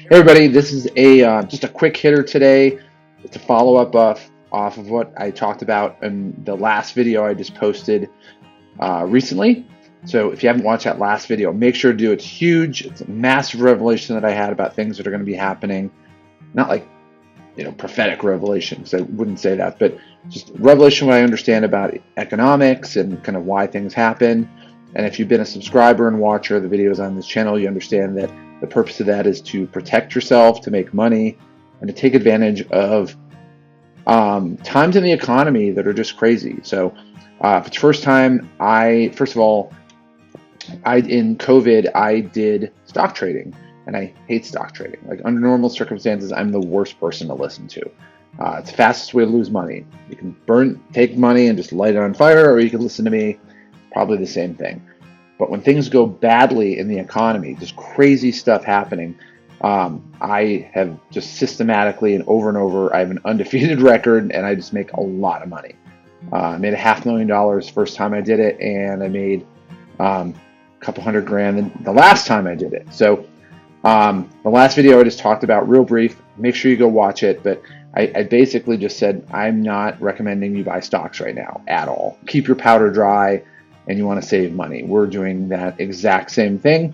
Hey everybody, this is a just a quick hitter today. It's a follow up off of what I talked about in the last video I just posted recently. So if you haven't watched that last video, make sure to do it. It's huge. It's a massive revelation that I had about things that are going to be happening. Not like prophetic revelation, because I wouldn't say that, but just revelation what I understand about economics and kind of why things happen. And if you've been a subscriber and watcher of the videos on this channel, you understand that the purpose of that is to protect yourself, to make money, and to take advantage of times in the economy that are just crazy. So if it's first time, first of all, in COVID, I did stock trading, and I hate stock trading. Like under normal circumstances, I'm the worst person to listen to. It's the fastest way to lose money. You can take money and just light it on fire, or you can listen to me, probably the same thing. But when things go badly in the economy, just crazy stuff happening, I have just systematically and over, I have an undefeated record, and I just make a lot of money. I made $500,000 first time I did it, and I made a couple $100,000 the last time I did it. So the last video I just talked about real brief. Make sure you go watch it. But I basically just said I'm not recommending you buy stocks right now at all. Keep your powder dry, and you want to save money. We're doing that exact same thing,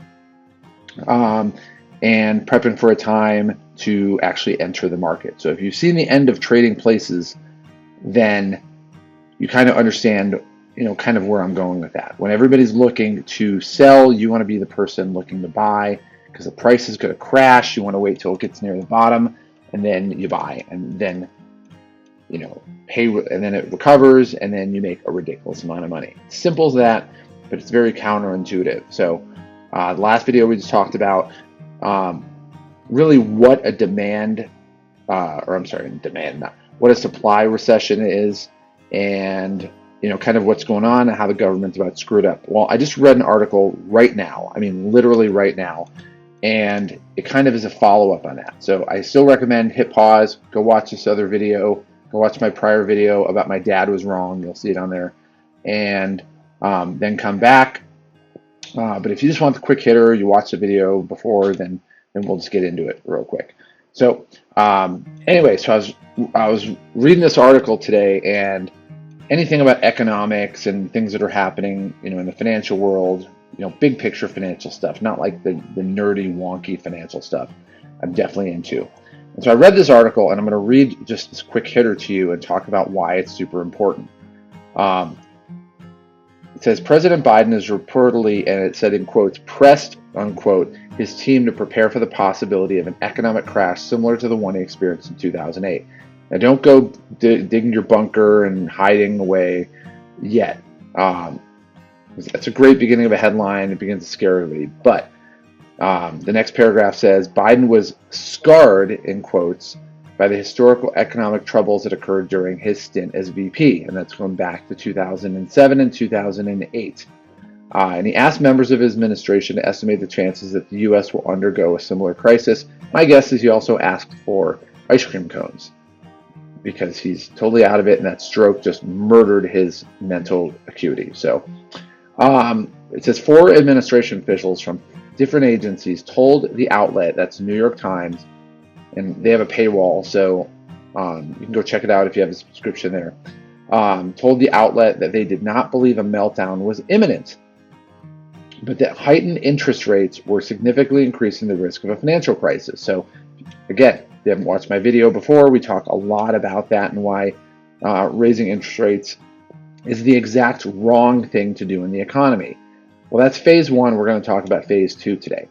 and prepping for a time to actually enter the market. So if you've seen the end of Trading Places, then you kind of understand, kind of where I'm going with that. When everybody's looking to sell, you want to be the person looking to buy, because the price is going to crash. You want to wait till it gets near the bottom, and then you buy, and then pay, and then it recovers, and then you make a ridiculous amount of money. Simple as that, but it's very counterintuitive. So the last video we just talked about really what a what a supply recession is, and kind of what's going on and how the government's about screwed up. Well, I just read an article right now, I mean literally right now, and it kind of is a follow-up on that. So I still recommend hit pause, go watch this other video, go watch my prior video about my dad was wrong. You'll see it on there, and then come back. But if you just want the quick hitter, you watch the video before, then we'll just get into it real quick. So anyway, so I was reading this article today, and anything about economics and things that are happening, in the financial world, big picture financial stuff, not like the nerdy, wonky financial stuff, I'm definitely into. And so I read this article, and I'm going to read just this quick hitter to you and talk about why it's super important. It says President Biden is reportedly, and it said in quotes, pressed, unquote, his team to prepare for the possibility of an economic crash similar to the one he experienced in 2008. Now, don't go digging your bunker and hiding away yet. That's a great beginning of a headline. It begins to scare everybody. But the next paragraph says, Biden was scarred, in quotes, by the historical economic troubles that occurred during his stint as VP. And that's going back to 2007 and 2008. And he asked members of his administration to estimate the chances that the U.S. will undergo a similar crisis. My guess is he also asked for ice cream cones, because he's totally out of it, and that stroke just murdered his mental acuity. So it says 4 administration officials from different agencies told the outlet, that's New York Times, and they have a paywall, so you can go check it out if you have a subscription there, told the outlet that they did not believe a meltdown was imminent, but that heightened interest rates were significantly increasing the risk of a financial crisis. So again, if you haven't watched my video before, we talk a lot about that and why raising interest rates is the exact wrong thing to do in the economy. Well, that's phase 1. We're going to talk about phase 2 today.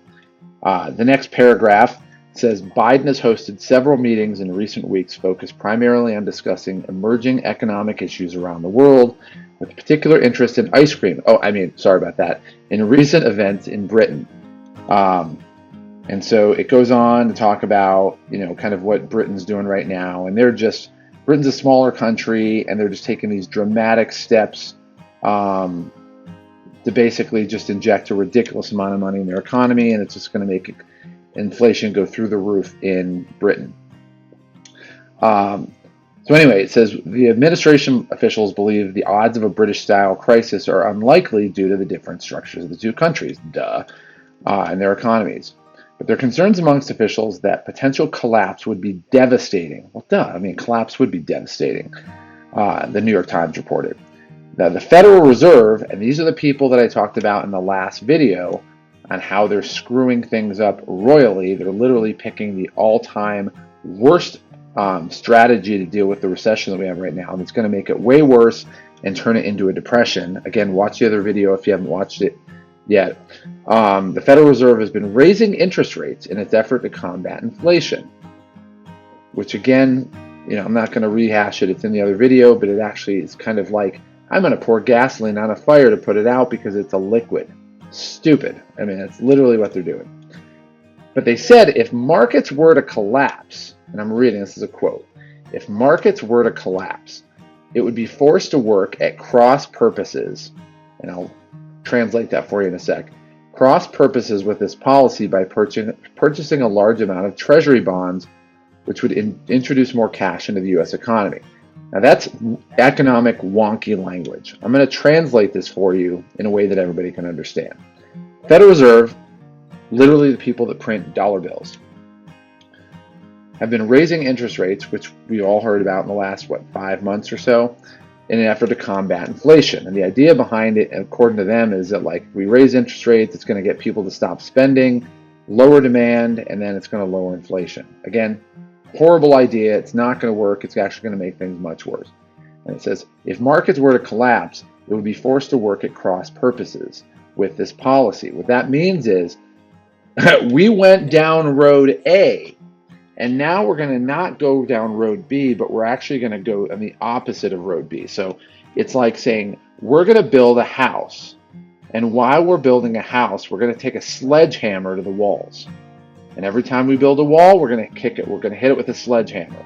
The next paragraph says Biden has hosted several meetings in recent weeks focused primarily on discussing emerging economic issues around the world, with particular interest in ice cream. In recent events in Britain. And so it goes on to talk about, kind of what Britain's doing right now. And Britain's a smaller country, and they're just taking these dramatic steps to basically just inject a ridiculous amount of money in their economy, and it's just going to make inflation go through the roof in Britain. So anyway, it says the administration officials believe the odds of a British-style crisis are unlikely due to the different structures of the two countries, and their economies. But there are concerns amongst officials that potential collapse would be devastating. Well, duh, I mean, collapse would be devastating, the New York Times reported. Now, the Federal Reserve, and these are the people that I talked about in the last video on how they're screwing things up royally. They're literally picking the all-time worst strategy to deal with the recession that we have right now, and it's going to make it way worse and turn it into a depression. Again, watch the other video if you haven't watched it yet. The Federal Reserve has been raising interest rates in its effort to combat inflation, which again, I'm not going to rehash it. It's in the other video, but it actually is kind of like, I'm going to pour gasoline on a fire to put it out because it's a liquid. Stupid. I mean, that's literally what they're doing. But they said if markets were to collapse, and I'm reading, this is a quote, if markets were to collapse, it would be forced to work at cross purposes, and I'll translate that for you in a sec, cross purposes with this policy by purchasing a large amount of treasury bonds, which would introduce more cash into the U.S. economy. Now that's economic wonky language. I'm going to translate this for you in a way that everybody can understand. Federal Reserve, literally the people that print dollar bills, have been raising interest rates, which we all heard about in the last, 5 months or so, in an effort to combat inflation. And the idea behind it, according to them, is that if we raise interest rates, it's going to get people to stop spending, lower demand, and then it's going to lower inflation. Again, horrible idea. It's not going to work. It's actually going to make things much worse. And it says, if markets were to collapse, it would be forced to work at cross purposes with this policy. What that means is we went down road A, and now we're going to not go down road B, but we're actually going to go on the opposite of road B. So it's like saying we're going to build a house, and while we're building a house, we're going to take a sledgehammer to the walls. And every time we build a wall, we're going to kick it. We're going to hit it with a sledgehammer.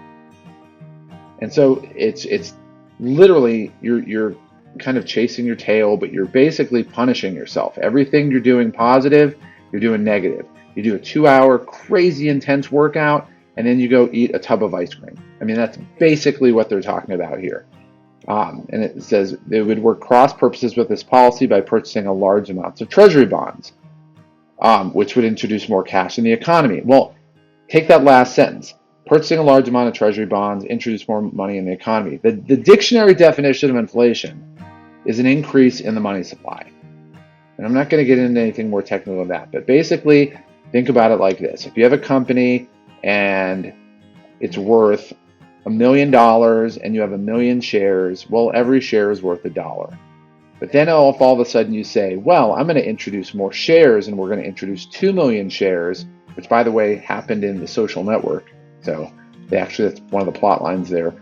And so it's literally you're kind of chasing your tail, but you're basically punishing yourself. Everything you're doing positive, you're doing negative. You do a 2-hour crazy intense workout, and then you go eat a tub of ice cream. I mean, that's basically what they're talking about here. And it says they would work cross purposes with this policy by purchasing a large amounts of treasury bonds, which would introduce more cash in the economy. Well, take that last sentence. Purchasing a large amount of treasury bonds, introduce more money in the economy. The dictionary definition of inflation is an increase in the money supply. And I'm not going to get into anything more technical than that, but basically think about it like this. If you have a company and it's worth $1 million and you have 1 million shares, well, every share is worth $1. But then if all of a sudden you say, well, I'm going to introduce more shares and we're going to introduce 2 million shares, which by the way happened in The Social Network. So that's one of the plot lines there.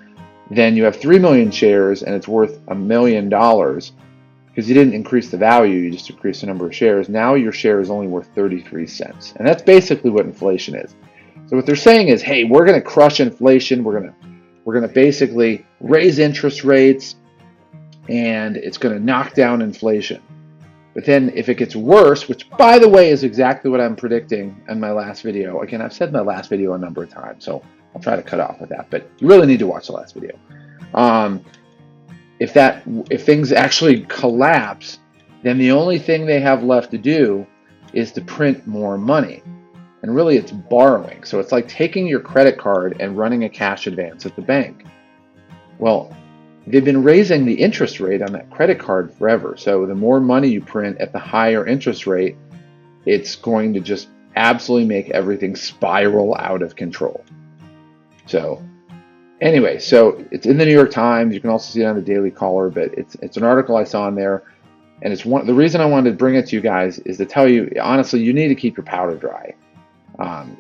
Then you have 3 million shares and it's worth $1 million because you didn't increase the value, you just increased the number of shares. Now your share is only worth 33 cents. And that's basically what inflation is. So what they're saying is, hey, we're going to crush inflation. We're going to basically raise interest rates, and it's going to knock down inflation. But then if it gets worse, which by the way is exactly what I'm predicting in my last video. Again, I've said in my last video a number of times, so I'll try to cut off with that. But you really need to watch the last video. If things actually collapse, then the only thing they have left to do is to print more money. And really it's borrowing. So it's like taking your credit card and running a cash advance at the bank. Well, they've been raising the interest rate on that credit card forever. So the more money you print at the higher interest rate, it's going to just absolutely make everything spiral out of control. So anyway, so it's in the New York Times. You can also see it on the Daily Caller, but it's an article I saw in there. And the reason I wanted to bring it to you guys is to tell you, honestly, you need to keep your powder dry.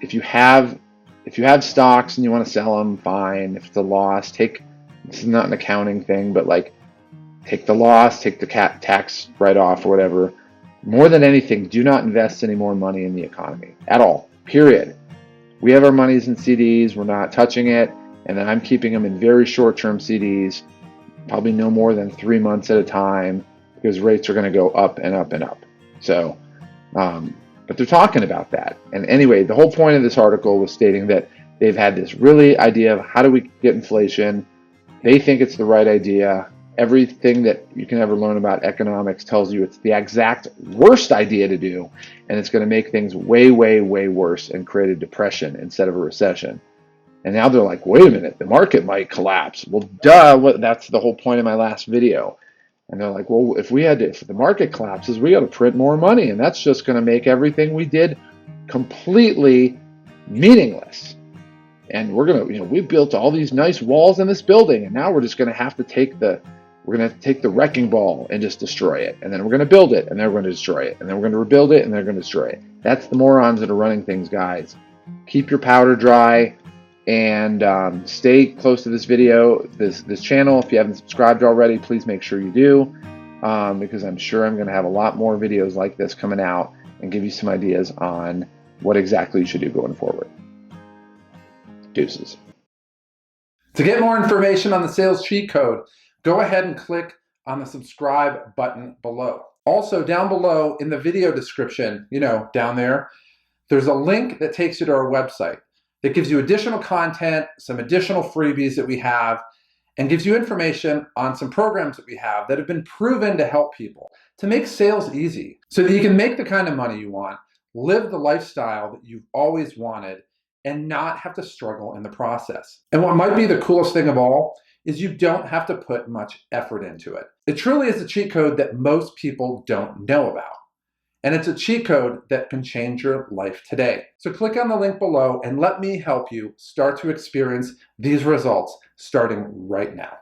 If you have stocks and you want to sell them, fine. If it's a loss, this is not an accounting thing, but take the loss, take the tax write-off or whatever. More than anything, do not invest any more money in the economy at all, period. We have our monies in CDs, we're not touching it, and then I'm keeping them in very short-term CDs, probably no more than 3 months at a time, because rates are going to go up and up and up. So, but they're talking about that. And anyway, the whole point of this article was stating that they've had this really idea of how do we get inflation. They think it's the right idea. Everything that you can ever learn about economics tells you it's the exact worst idea to do, and it's going to make things way, way, way worse and create a depression instead of a recession. And now they're like, wait a minute, the market might collapse. Well, duh, that's the whole point of my last video. And they're like, well, if the market collapses, we got to print more money, and that's just going to make everything we did completely meaningless. And we're going to, we built all these nice walls in this building, and now we're just going to have to take the wrecking ball and just destroy it. And then we're going to build it, and then we're going to destroy it. And then we're going to rebuild it, and they're going to destroy it. That's the morons that are running things, guys. Keep your powder dry, and stay close to this video, this channel. If you haven't subscribed already, please make sure you do, because I'm sure I'm going to have a lot more videos like this coming out and give you some ideas on what exactly you should do going forward. Deuces. To get more information on the sales cheat code, go ahead and click on the subscribe button below. Also, down below in the video description, down there, there's a link that takes you to our website that gives you additional content, some additional freebies that we have, and gives you information on some programs that we have that have been proven to help people to make sales easy so that you can make the kind of money you want, live the lifestyle that you've always wanted, and not have to struggle in the process. And what might be the coolest thing of all is you don't have to put much effort into it. It truly is a cheat code that most people don't know about. And it's a cheat code that can change your life today. So click on the link below and let me help you start to experience these results starting right now.